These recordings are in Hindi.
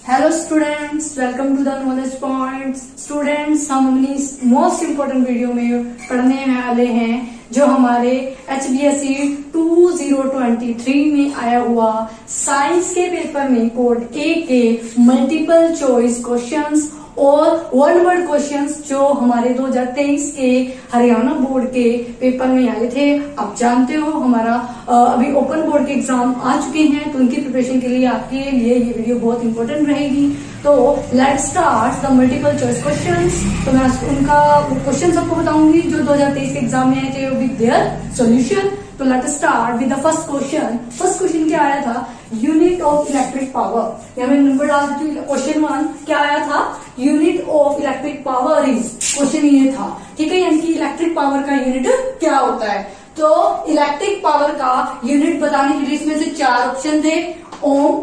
Hello students, welcome to the knowledge points. Students, हम अपनी मोस्ट इम्पोर्टेंट वीडियो में पढ़ने वाले हैं जो हमारे HBSE 2023 में आया हुआ साइंस के पेपर में कोड ए के मल्टीपल चॉइस क्वेश्चंस और वन वर्ड क्वेश्चंस जो हमारे 2023 के हरियाणा बोर्ड के पेपर में आए थे। आप जानते हो हमारा अभी ओपन बोर्ड के एग्जाम आ चुके हैं, तो उनकी प्रिपरेशन के लिए आपके लिए ये वीडियो बहुत इंपॉर्टेंट रहेगी। तो let's start the multiple choice questions. तो मैं उनका क्वेश्चन सबको बताऊंगी जो 2023 के एग्जाम में आए थे विद देयर सॉल्यूशन। तो let us start with the first question. First question क्या आया था? Unit of electric power. या मैं नंबर डाल देती हूँ। क्वेश्चन 1 क्या आया था? Unit of electric power is. Question ये था, ठीक है, यानी कि इलेक्ट्रिक पावर का यूनिट क्या होता है। तो इलेक्ट्रिक पावर का यूनिट बताने के लिए इसमें से 4 ऑप्शन थे, ओम,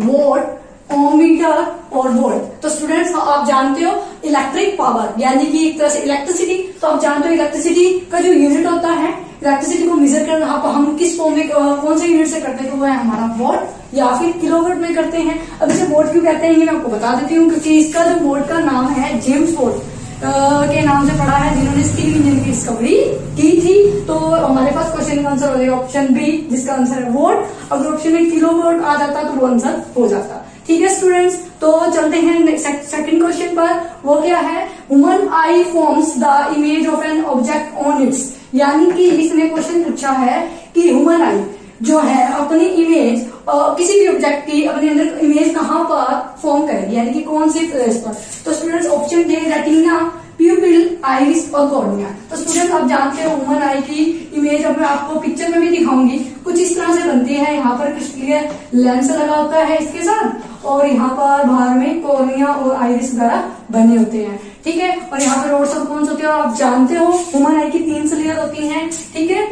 वोल्ट, ओम मीटर और वोल्ट। तो स्टूडेंट्स, आप जानते हो इलेक्ट्रिक पावर यानी कि एक तरह से इलेक्ट्रिसिटी। तो आप जानते हो इलेक्ट्रिसिटी का जो यूनिट होता है, इलेक्ट्रिसिटी को मेजर करना हम किस फॉर्म में कौन से यूनिट से करते हैं, तो वो है हमारा वॉट या फिर किलोवाट में करते हैं। अब इसे वोल्ट क्यों कहते हैं ये मैं आपको बता देती हूँ, क्योंकि इसका जो वोल्ट का नाम है जेम्स वोल्ट के नाम से पड़ा है, जिन्होंने स्टील इंजन की डिस्कवरी की थी। तो हमारे पास क्वेश्चन का आंसर हो जाएगा ऑप्शन बी, जिसका आंसर है वोल्ट। अगर ऑप्शन में किलोवाट आ जाता तो वो आंसर हो जाता। ठीक है स्टूडेंट्स, तो चलते हैं सेकंड क्वेश्चन पर। वो क्या है? Human I forms the image of an object on it's. यानी कि इसने क्वेश्चन पूछा है कि ह्यूमन आई जो है अपनी इमेज किसी भी ऑब्जेक्ट की अपने अंदर इमेज कहाँ पर फॉर्म करेगी, यानी कि कौन सी प्लेस पर। तो स्टूडेंट्स ऑप्शन थे रेटिना, प्यूपिल, आइरिस और कॉर्निया। तो स्टूडेंट्स, आप जानते हो ह्यूमन आई की इमेज अब मैं आपको पिक्चर में भी दिखाऊंगी, कुछ इस तरह से बनती है। यहाँ पर क्लियर लेंस लगा होता है इसके साथ, और यहाँ पर बाहर में कॉर्निया और आइरिस वगैरह बने होते हैं। ठीक है, और यहाँ पर रोड सब कौन से होते हैं आप जानते हो। ह्यूमन आई की 3 लेयर होती है। ठीक है,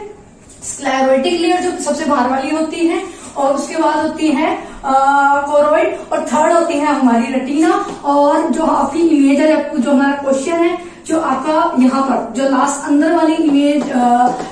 स्क्लेरोटिक लेयर जो सबसे बाहर वाली होती है, और उसके बाद होती है कोरोइड, और थर्ड होती है हमारी रेटिना। और जो आपकी इमेज है, जो हमारा क्वेश्चन है, जो आपका यहाँ पर जो लास्ट अंदर वाली इमेज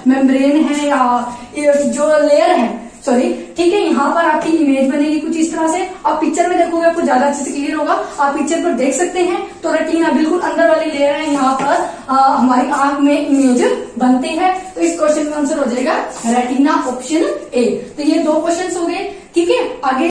मेम्ब्रेन है या जो लेयर है, सॉरी, ठीक है, यहाँ पर आपकी इमेज बनेगी कुछ इस तरह से। आप पिक्चर में देखोगे आपको ज्यादा अच्छे से क्लियर होगा, आप पिक्चर पर देख सकते हैं। तो रेटिना बिल्कुल अंदर वाली लेयर है, यहाँ पर हमारी आंख में इमेज बनती है। तो इस क्वेश्चन का आंसर हो जाएगा रेटिना, ऑप्शन ए। तो ये 2 क्वेश्चन हो गए। ठीक है, आगे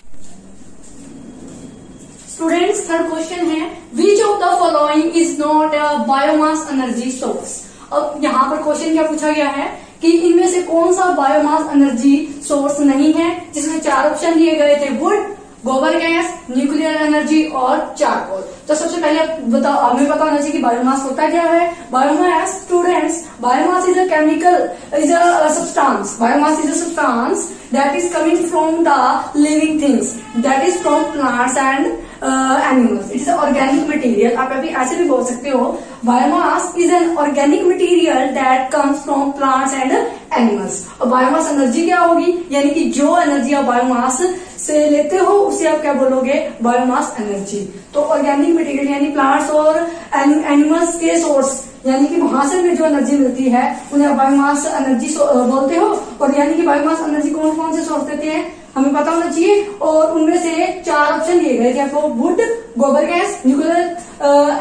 स्टूडेंट्स, थर्ड क्वेश्चन है which of the following is not a biomass energy source. अब यहाँ पर क्वेश्चन क्या पूछा गया है कि इनमें से कौन सा बायोमास एनर्जी सोर्स नहीं है, जिसमें 4 ऑप्शन दिए गए थे, वुड, गोबर गैस, न्यूक्लियर एनर्जी और चारकोल। तो सबसे पहले हमें पता होना चाहिए कि बायोमास होता क्या है। Biomass students, biomass is a chemical, is a substance. Biomass is a substance that is coming from the living things, that is from plants and animals. It is an organic material. आप अभी ऐसे भी बोल सकते हो, biomass is an organic material that comes from plants and animals. और बायोमास एनर्जी क्या होगी, यानी कि जो एनर्जी आप बायोमास से लेते हो उसे आप क्या बोलोगे? Biomass energy. तो ऑर्गेनिक मटेरियल यानी प्लांट्स और एनिमल्स के सोर्स, यानी कि वहां से जो एनर्जी मिलती है उन्हें बायोमास एनर्जी बोलते हो। और यानी कि बायोमास एनर्जी कौन कौन से सोर्स देते हैं हमें पता होना चाहिए, और उनमें से 4 ऑप्शन दिए गए थे आपको, वुड, गोबर गैस, न्यूक्लियर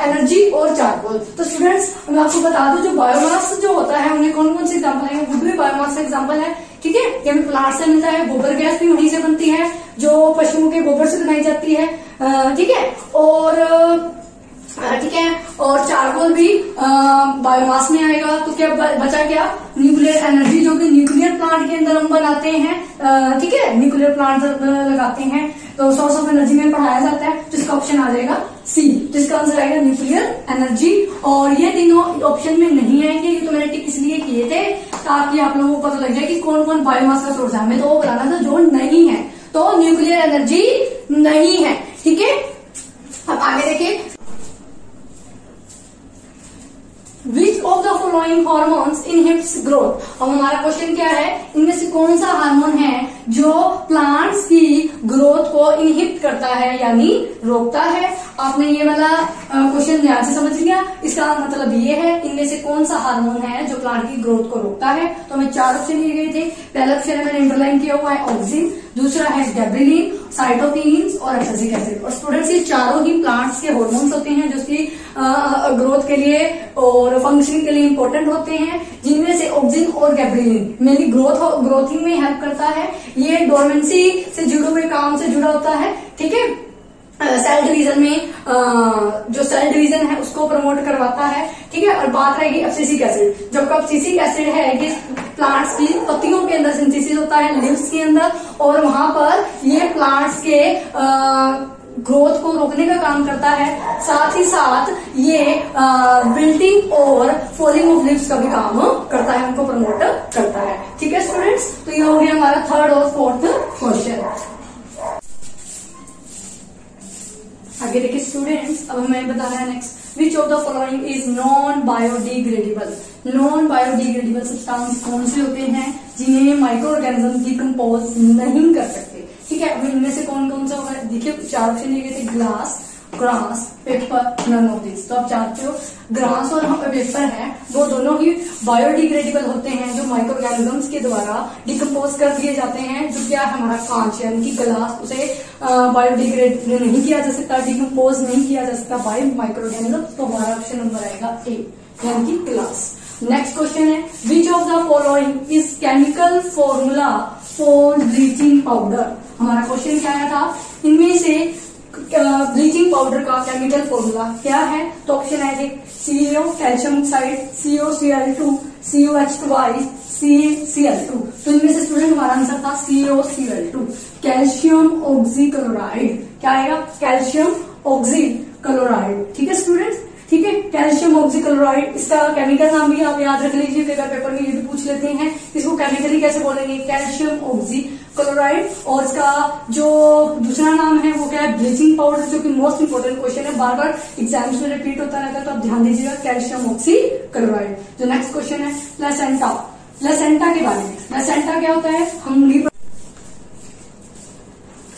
एनर्जी और चारकोल। तो स्टूडेंट्स, मैं आपको बता दूं जो बायोमास जो होता है उन्हें कौन कौन से एग्जाम्पल है, वुड भी बायोमास का एग्जाम्पल है। ठीक है, ये हमें प्लांट से मिलता है, गोबर गैस भी वहीं से बनती है जो पशुओं के गोबर से बनाई जाती है। ठीक है, और ठीक है, और चारकोल भी बायोमास में आएगा। तो क्या बचा क्या? न्यूक्लियर एनर्जी, जो कि न्यूक्लियर प्लांट के अंदर हम बनाते हैं। ठीक है, न्यूक्लियर प्लांट लगाते हैं तो सोर्स ऑफ एनर्जी में पढ़ाया जाता है। तो इसका ऑप्शन आ जाएगा सी, जिसका आंसर आएगा न्यूक्लियर एनर्जी। और ये तीनों ऑप्शन में नहीं आएंगे, ये तो मैंने टिक इसलिए किए थे ताकि आप लोगों को पता लग जाए कि कौन कौन बायोमास का सोर्स है। हमें तो वो बताना था जो नहीं है, तो न्यूक्लियर एनर्जी नहीं है। ठीक है, अब आगे देखिए, which of the following hormones inhibits growth. अब हमारा क्वेश्चन क्या है, इनमें से कौन सा हार्मोन है जो प्लांट्स की ग्रोथ को इनहिबिट करता है यानी रोकता है। आपने ये वाला क्वेश्चन ध्यान से समझ लिया। इसका मतलब ये है इनमें से कौन सा हार्मोन है जो प्लांट की ग्रोथ को रोकता है। तो हमें 4 ऑप्शन दिए गए थे। पहला ऑप्शन है मैंने इंटरलाइन किया हुआ है ऑक्सिन, दूसरा है गैब्रेलिन, साइटोकिन्स और एब्सिसिक एसिड। और स्टूडेंट्स ये चारों ही प्लांट्स के हार्मोन्स होते हैं जो उसकी ग्रोथ के लिए और फंक्शनिंग के लिए इंपॉर्टेंट होते हैं, जिनमें से ऑक्सिन और गैब्रेलिन मेनली ग्रोथिंग में हेल्प करता है। ये डोरमेंसी से जुड़े हुए काम से जुड़ा होता है। ठीक है, सेल डिवीजन में जो सेल डिवीजन है उसको प्रमोट करवाता है। ठीक है, और बात रहेगी एब्सिसिक एसिड। जब एब्सिसिक एसिड है ये प्लांट्स की पत्तियों के अंदर सिंथेसिस होता है, लीव्स के अंदर, और वहां पर ये प्लांट्स के ग्रोथ को रोकने का काम करता है। साथ ही साथ ये विल्टिंग और फॉलिंग ऑफ लीव्स का भी काम करता है, उनको प्रमोट करता है। ठीक है स्टूडेंट्स, तो ये हो गया हमारा 3rd और 4th क्वेश्चन। आगे देखिए स्टूडेंट्स, अब हमें बताना है next, which of the following is non biodegradable. Non biodegradable substance कौन से होते हैं जिन्हें माइक्रो ऑर्गेनिज्म डिकम्पोज नहीं कर सकते। ठीक है, अब इनमें से कौन कौन सा होगा, देखिए 4 ऑप्शन दिए गए थे, glass, grass, paper, none of this. तो आप जानते हो ग्रास और पेपर है वो दोनों ही बायोडिग्रेडेबल होते हैं, जो माइक्रो ऑर्गेनिजम्स के द्वारा डिकम्पोज कर दिए जाते हैं। जो क्या हमारा कांच यानी कि ग्लास, उसे बायोडिग्रेड नहीं किया जा सकता, डिकम्पोज नहीं किया जा सकता बाय माइक्रो ऑर्गेनिज्म। तो हमारा ऑप्शन नंबर आएगा ए यानी कि ग्लास। नेक्स्ट क्वेश्चन है, which of the following is chemical formula for bleaching powder. हमारा क्वेश्चन क्या आया था, इनमें से ब्लीचिंग पाउडर का केमिकल फॉर्मूला क्या है। तो ऑप्शन आए थे CO calcium oxide, COCl2, COH2, CCl2। तो इनमें से स्टूडेंट हमारा आंसर था COCl2, कैल्शियम ऑक्सीक्लोराइड। क्या आएगा, कैल्शियम ऑक्सीक्लोराइड। ठीक है स्टूडेंट्स, ठीक है, कैल्शियम ऑक्सीक्लोराइड, इसका केमिकल नाम भी आप याद रख लीजिए, पेपर में ये भी पूछ लेते हैं, इसको केमिकली कैसे बोलेंगे, कैल्शियम ऑक्सीक्लोराइड। और इसका जो दूसरा नाम है वो क्या है, ब्लीचिंग पाउडर, जो कि मोस्ट इंपोर्टेंट क्वेश्चन है, बार बार एग्जाम्स में रिपीट होता रहता है, तो आप ध्यान दीजिएगा, कैल्शियम ऑक्सीक्लोराइड। जो नेक्स्ट क्वेश्चन है प्लेसेंटा, प्लेसेंटा के बारे में। प्लेसेंटा क्या होता है, हम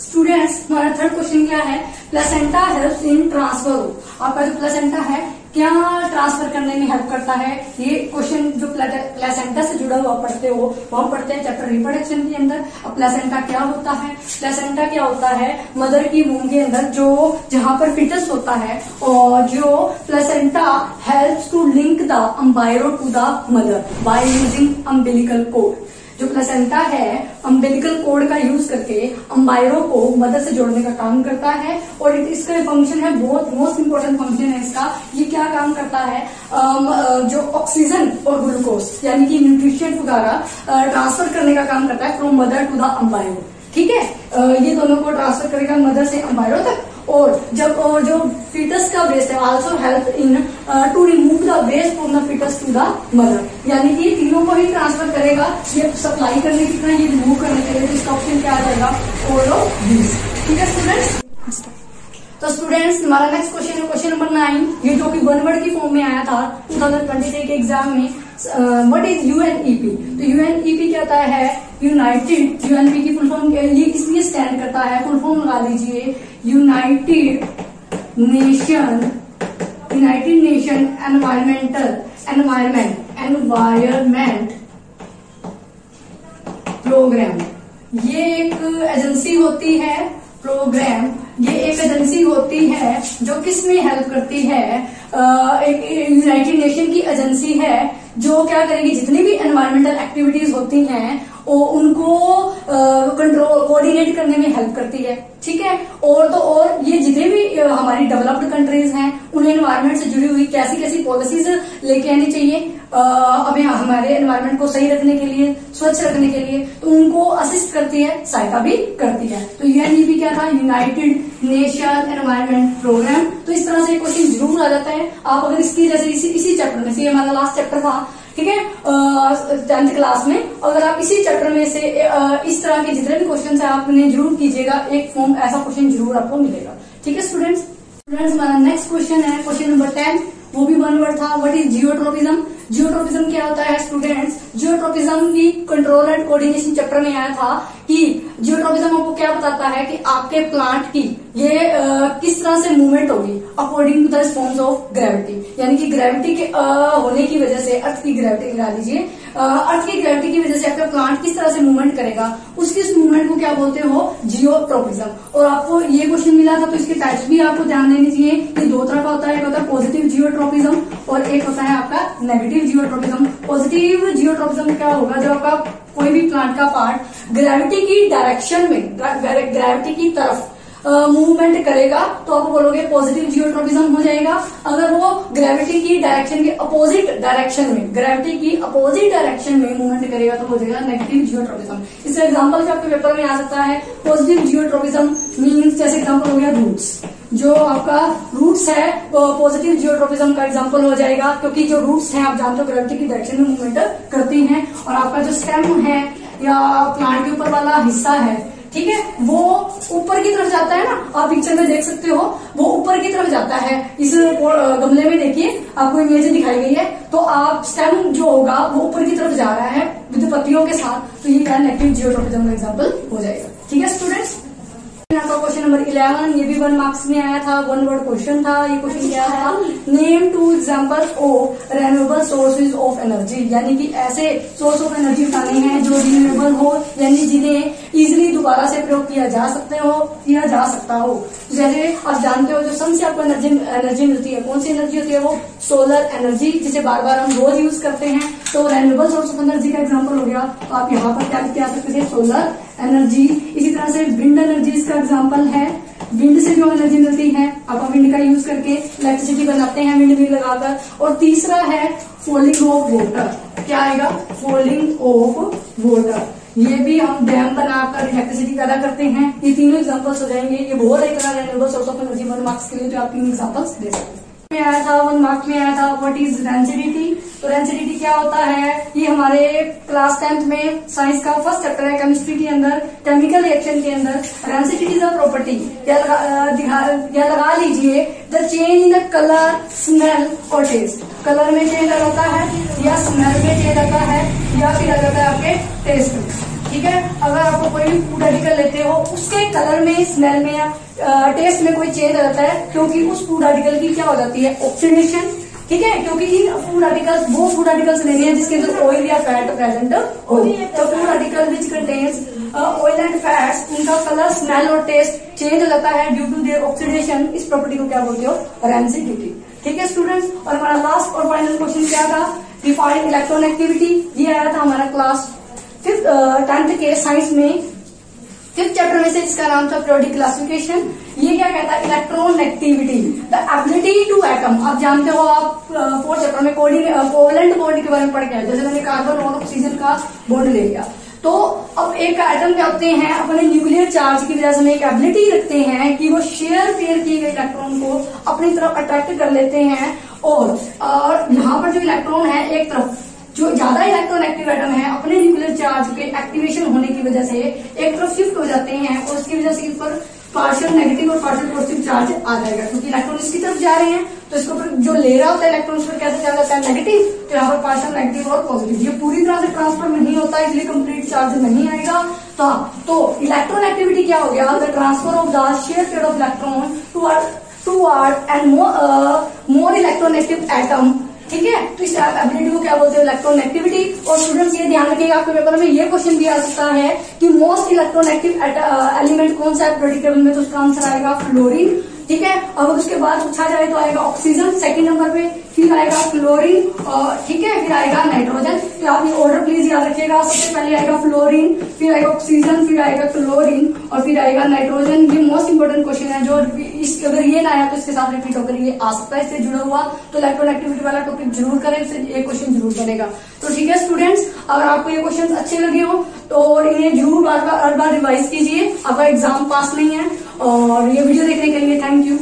स्टूडेंट्स, हमारा 3rd क्वेश्चन क्या है, प्लेसेंटा हेल्प्स इन ट्रांसफर। आपका जो प्लेसेंटा है क्या ट्रांसफर करने में हेल्प करता है। ये क्वेश्चन जो प्लेसेंटा से जुड़ा हुआ पढ़ते हो वो हम पढ़ते हैं चैप्टर रिप्रोडक्शन के अंदर। अब प्लेसेंटा क्या होता है, प्लेसेंटा क्या होता है, मदर की वूम के अंदर जो जहां पर फिटस होता है, और जो placenta helps to link the embryo to the mother by using umbilical cord. जो प्लेसेंटा है अम्बिलिकल कोड का यूज करके अम्बायरो को मदर से जोड़ने का काम करता है। और इसका फंक्शन है, बहुत मोस्ट इंपोर्टेंट फंक्शन है इसका। ये क्या काम करता है, जो ऑक्सीजन और ग्लूकोज यानी कि न्यूट्रिशन वगैरह ट्रांसफर करने का काम करता है फ्रॉम मदर टू द अम्बायरो। ठीक है, ये दोनों को ट्रांसफर करेगा मदर से अम्बायरो तक। और जो फीटस का वेस्ट है also help in to remove the waste from the foetus to the mother, यानी कि तीनों को ही ट्रांसफर करेगा, ये सप्लाई करने कितना, ये रिमूव करने के लिए। तो इसका ऑप्शन क्या आ जाएगा, ऑल ऑफ दीज। ठीक है स्टूडेंट्स, तो स्टूडेंट्स हमारा नेक्स्ट क्वेश्चन है क्वेश्चन नंबर 9, ये जो कि 1 वर्ड की फॉर्म में आया था 2023 के एग्जाम में। What is UNEP। तो UNEP क्या होता है, यूनाइटेड, UNEP की फुल फॉर्म ये इसलिए स्टैंड करता है, फुल फॉर्म लगा लीजिए, यूनाइटेड नेशन एनवायरमेंट प्रोग्राम। ये एक एजेंसी होती है, प्रोग्राम, ये एक एजेंसी होती है जो किस में हेल्प करती है, एक यूनाइटेड नेशन की एजेंसी है जो क्या करेगी, जितनी भी एनवायरमेंटल एक्टिविटीज होती हैं वो उनको कंट्रोल कोऑर्डिनेट करने में हेल्प करती है। ठीक है, और तो और ये जितने भी हमारी डेवलप्ड कंट्रीज हैं उन्हें एनवायरमेंट से जुड़ी हुई कैसी कैसी पॉलिसीज लेके आनी चाहिए हमें हमारे एनवायरमेंट को सही रखने के लिए, स्वच्छ रखने के लिए, तो उनको असिस्ट करती है, सहायता भी करती है। तो UNEP क्या था, यूनाइटेड नेशन एनवायरमेंट प्रोग्राम। तो इस तरह से क्वेश्चन जरूर आ जाता है। आप अगर इसकी जैसे इसी चैप्टर में से, हमारा लास्ट चैप्टर था, ठीक है, 10th क्लास में, अगर आप इसी चैप्टर में से इस तरह के जितने भी क्वेश्चन है आपने जरूर कीजिएगा, एक फॉर्म ऐसा क्वेश्चन जरूर आपको मिलेगा। ठीक है स्टूडेंट्स, हमारा नेक्स्ट क्वेश्चन है क्वेश्चन नंबर 10, वो भी 1 वर्ड था। What is geotropism. जियोट्रॉपिज्म क्या होता है स्टूडेंट्स? जियोट्रॉपिज्म की कंट्रोल एंड कोऑर्डिनेशन चैप्टर में आया था कि जियोट्रॉपिज्म आपको क्या बताता है कि आपके प्लांट की ये किस तरह से मूवमेंट होगी according to the response of gravity, यानी कि ग्रेविटी के होने की वजह से, अर्थ की ग्रेविटी लगा लीजिए, अर्थ की ग्रेविटी की वजह से आपका प्लांट किस तरह से मूवमेंट करेगा, उसकी उस मूवमेंट को क्या बोलते हो? जियोट्रॉपिज्म। और आपको ये क्वेश्चन मिला था तो इसके टाइप्स भी आपको ध्यान देनी चाहिए। ये दो तरह का होता है, एक होता है पॉजिटिव जियोट्रॉपिज्म और एक होता है आपका नेगेटिव जियोट्रॉपिज्म। पॉजिटिव जियोट्रॉपिज्म क्या होगा? जब आपका कोई भी प्लांट का पार्ट ग्रेविटी की डायरेक्शन में, ग्रेविटी की तरफ मूवमेंट करेगा तो आप बोलोगे पॉजिटिव जियोट्रॉपिज्म हो जाएगा। अगर वो ग्रेविटी की डायरेक्शन के अपोजिट डायरेक्शन में, ग्रेविटी की अपोजिट डायरेक्शन में मूवमेंट करेगा तो हो जाएगा नेगेटिव जियोट्रॉपिज्म। इसका एग्जांपल जो आपके पेपर में आ सकता है, पॉजिटिव जियोट्रॉपिज्म मीन्स जैसे एग्जांपल हो गया रूट्स। जो आपका रूट्स है वो पॉजिटिव जियोट्रॉपिज्म का एग्जांपल हो जाएगा, क्योंकि जो रूट्स हैं आप जानते हो ग्रेविटी की डायरेक्शन में मूवमेंट करती हैं। और आपका जो स्टेम है या प्लांट के ऊपर वाला हिस्सा है, ठीक है, वो ऊपर की तरफ जाता है ना, आप पिक्चर में देख सकते हो, वो ऊपर की तरफ जाता है। इस गमले में देखिए आपको इमेज दिखाई गई है, तो आप स्टेम जो होगा वो ऊपर की तरफ जा रहा है विद पत्तियों के साथ, तो ये क्या नेगेटिव जियोट्रॉपिज्म का एग्जांपल हो जाएगा। ठीक है स्टूडेंट्स, आपका क्वेश्चन नंबर 11, ये भी 1 मार्क्स में आया था, 1 वर्ड क्वेश्चन था। ये क्वेश्चन क्या था? Name 2 examples of renewable sources of energy, यानी कि ऐसे सोर्स ऑफ एनर्जी बताने हैं जो रिन्यूएबल हो, यानी जिन्हें इजिली दोबारा से प्रयोग किया जा सकता हो। जैसे आप जानते हो जो सन से आपको एनर्जी मिलती है, कौन सी एनर्जी होती है? वो सोलर एनर्जी, जिसे बार बार हम रोज यूज करते हैं, तो रिन्यूएबल सोर्स ऑफ एनर्जी का एग्जांपल हो गया। तो आप यहाँ पर क्या लिख के आ सकते थे? Solar energy. इसी तरह से विंड एनर्जी इसका एग्जांपल है, विंड से जो एनर्जी मिलती है आप विंड का यूज करके इलेक्ट्रिसिटी बनाते हैं विंड मिल लगाकर। और तीसरा है फॉलिंग ऑफ वाटर, क्या आएगा? फॉलिंग ऑफ वाटर, ये भी हम डैम बनाकर इलेक्ट्रिसिटी पैदा करते हैं। ये तीनों एग्जांपल्स हो जाएंगे। ये बहुत एक तरह renewable source of energy 1 marks के लिए, तो आप 3 एग्जांपल्स दे सकते हैं। आया था 1 मार्क में आया था व्हाट इज डेंसिटी। तो डेंसिटी क्या होता है? ये हमारे क्लास 10th में साइंस का फर्स्ट चैप्टर है, केमिस्ट्री के अंदर, केमिकल रिएक्शन के अंदर। डेंसिटी इज अ प्रॉपर्टी, या लगा लीजिए the change in the colour, smell और टेस्ट। कलर में चेंज आ जाता है, या स्मेल में चेंज आता है, या फिर आ जाता है आपके टेस्ट में। ठीक है, अगर आपको कोई भी फूड आर्टिकल लेते हो, उसके कलर में, स्मेल में या टेस्ट में कोई चेंज आ जाता है, क्योंकि उस फूड आर्टिकल की क्या हो जाती है? ऑक्सीडेशन। ठीक है, क्योंकि इन फूड आर्टिकल्स, वो फूड आर्टिकल्स लेने हैं जिसके अंदर ऑयल या फैट प्रेजेंट हो। तो food article which contains oil and fats, उनका कलर, स्मेल और टेस्ट चेंज हो जाता है ड्यू टू देयर ऑक्सीडेशन। इस प्रॉपर्टी को क्या बोलते हो? रेंसिडिटी। ठीक है स्टूडेंट्स, और हमारा लास्ट और फाइनल क्वेश्चन क्या था? Define electron activity. ये आया था हमारा क्लास 10th के साइंस में 5th चैप्टर में से, जिसका नाम था पीरियोडिक क्लासिफिकेशन। ये क्या कहता है? Electron activity, the ability to atom. आप जानते हो, आप 4th चैप्टर में कोवेलेंट बॉन्ड के बारे में पढ़ के आए, जैसे मैंने कार्बन और ऑक्सीजन का बॉन्ड ले लिया। तो अब एक एटम क्या होते हैं, अपने न्यूक्लियर चार्ज की वजह से एक एबिलिटी रखते हैं कि वो शेयर किए गए इलेक्ट्रॉन को अपनी तरफ अट्रैक्ट कर लेते हैं। और यहाँ पर जो इलेक्ट्रॉन है, एक तरफ जो ज्यादा इलेक्ट्रॉन एक्टिव एटम है, अपने न्यूक्लियर चार्ज के एक्टिवेशन होने की वजह से एक तरफ शिफ्ट हो जाते हैं, और उसकी वजह से इस पर पार्शियल नेगेटिव और पार्शियल पॉजिटिव चार्ज आ जाएगा, क्योंकि इलेक्ट्रॉन इसकी तरफ जा रहे हैं। तो इसके ऊपर जो ले रहा होता है इलेक्ट्रॉन, उस पर कैसे चला जाता है? नेगेटिव। तो यहाँ पर पार्शियल नेगेटिव और पॉजिटिव, ये पूरी तरह से ट्रांसफर नहीं होता, इसलिए कंप्लीट चार्ज नहीं आएगा। तो इलेक्ट्रॉन एक्टिविटी क्या हो गया? The transfer of the share pair of electron toward and more electron active atom. ठीक है, तो इस एबिलिटी को क्या बोलते हैं? Electron activity. और स्टूडेंट्स ये ध्यान रखिएगा, आपके पेपर में ये क्वेश्चन भी आ सकता है कि मोस्ट इलेक्ट्रॉन एक्टिव एलिमेंट कौन सा है पीरियोडिक टेबल में, तो उसका आंसर आएगा फ्लोरीन। ठीक है, और उसके बाद पूछा जाए तो आएगा ऑक्सीजन सेकंड नंबर पे, फिर आएगा फ्लोरीन, और ठीक है, फिर आएगा नाइट्रोजन। तो आप ये ऑर्डर प्लीज याद रखिएगा, सबसे पहले आएगा फ्लोरीन, फिर आएगा ऑक्सीजन, फिर आएगा क्लोरीन, और फिर आएगा नाइट्रोजन। ये मोस्ट इंपोर्टेंट क्वेश्चन है, जो अगर ये ना आया तो इसके साथ रिपीट होकर ये आ सकता है, इससे जुड़ा हुआ। तो इलेक्ट्रॉन एक्टिविटी वाला टॉपिक जरूर करें, इससे एक क्वेश्चन जरूर बनेगा। तो ठीक है स्टूडेंट्स, अगर आपको ये क्वेश्चन अच्छे लगे हो तो इन्हें जरूर हर बार रिवाइज कीजिए। आपका एग्जाम पास नहीं है। और ये वीडियो देखने के लिए थैंक यू।